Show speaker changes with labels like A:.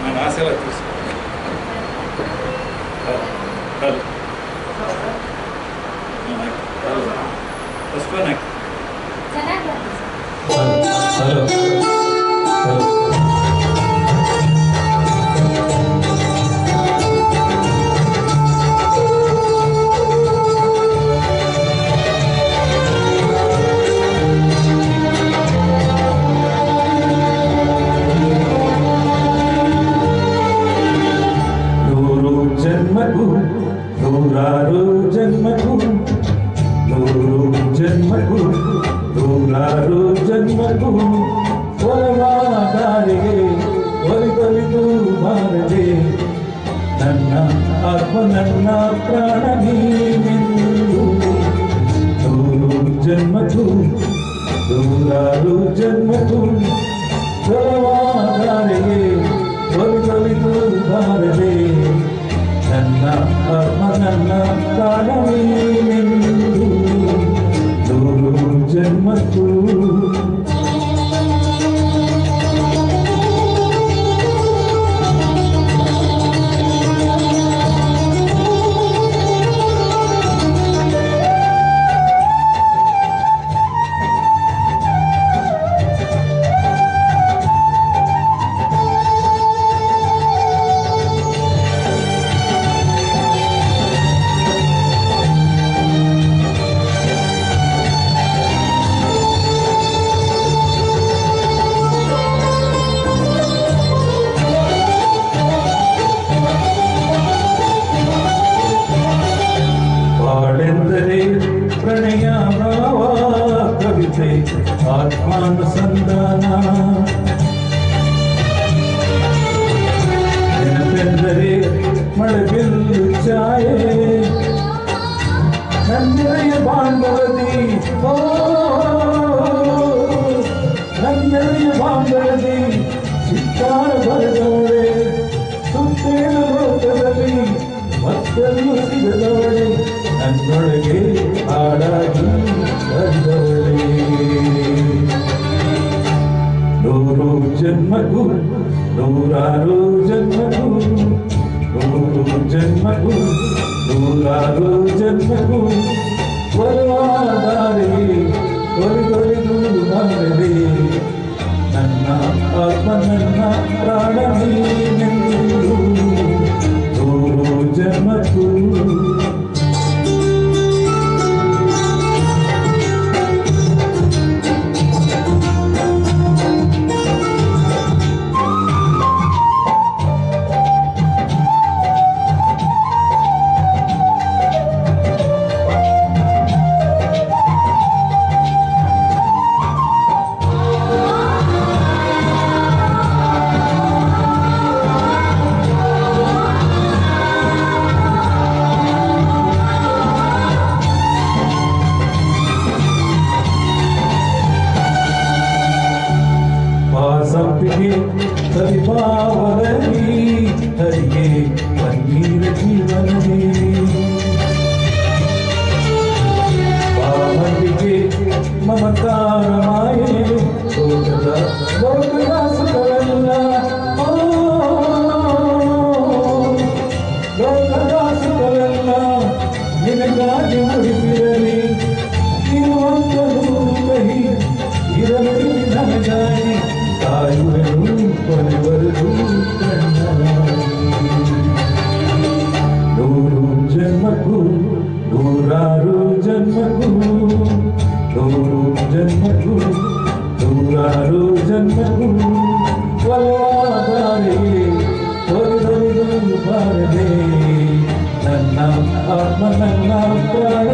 A: ನಾನು ಆಸೆ ಎಲ್ಲ ತಿಳಿಸ್ತೀನಿ. ಫಸ್ಟ್ ಒನ್ ಹಾಕಿ. ಹಲೋ
B: ನೂರಾರು ಜನ್ಮಕ್ಕೂ ನೂರಾರು ಜನ್ಮಕ್ಕೂ ಒಲವಾದಾರಿಗೆ ಒಲಿದೊಲಿದು ಬಾರದೆ ನನ್ನ ಆತ್ಮ ನನ್ನ ಪ್ರಾಣ ನೀನೆಂದು. ನೂರು ಜನ್ಮಕ್ಕೂ ನೂರಾರು ಜನ್ಮಕ್ಕೂ ಒಲವಾದಾರಿಗೆ ಒಲಿದೊಲಿದು ಬಾರದೆ ನನ್ನ ಆತ್ಮ ನನ್ನ ಪ್ರಾಣ ನೀನೆಂದು. ನೂರು ಜನ್ಮಕ್ಕೂ ಪ್ರಣಯ ಭಾವ ಕವಿತೆ ಆತ್ಮಾನುಸಂಧಾನ ನೆನಪೆಂದರೆ ಮಳೆಬಿಲ್ಲು ಛಾಯೆ ನನ್ನೆಯ ಬಾಂಧವದಿ ನನ್ನೆಯ ಬಾಂಧವದಿ ಚಿತ್ತಾರ ಬರೆದವಳೆ ಸುತ್ತೇಳು ಲೋಕದಲ್ಲಿ ಮತ್ತಲ್ಲೂ ಸಿಗದವಳೆ ನನ್ನೊಳಗೆ ಹಾಡಾಗಿ ಬಂದವಳೆ. ನೂರು ಜನ್ಮಕ್ಕೂ ನೂರಾರು ಜನ್ಮಕ್ಕೂ ನೂರು ಜನ್ಮಕ್ಕೂ ನೂರಾರು ಜನ್ಮಕ್ಕೂ ಒಲವಾದಾರಿಗೆ ಒಲಿದೊಲಿದು ಬಾರದೆ ನನ್ನ ಆತ್ಮ ನನ್ನ ಪ್ರಾಣ ನೀನೆಂದು. ನೂರು ಜನ್ಮಕ್ಕೂ ಸಂಪಿಗೆ ಸರಿಪಾವರಲಿ ಹರಿಗೆ ಪನ್ನೀರ ಜೀವನದಿ ಬಾಮಂದಿಗೆ ಮಮಕಾರ ಮಾಯೆ ಲೋಕದ ಸುಖವೆಲ್ಲ ಲೋಕದ ಸುಖವೆಲ್ಲ ನಿನಗಾಗಿ ಮುಡಿಪಿರಲಿ ಇರುವಂತಲೂ ಕಹಿ ಇರಲಿ ನನಗಾಗಿ ಕಾಯುವೆನು ಕೊನೆವರೆಗೂ ನೂರು ಜನ್ಮಕ್ಕೂ ನೂರಾರು ಜನ್ಮಕ್ಕೂ ನೂರು ಜನ್ಮಕ್ಕೂ ನೂರಾರು ಜನ್ಮಕ್ಕೂ ಒಲವಾದಾರಿಗೆ ಒಲಿದೊಲಿದು ಬಾರದೆ ನನ್ನ ಆತ್ಮ ನನ್ನ ಪ್ರಾಣ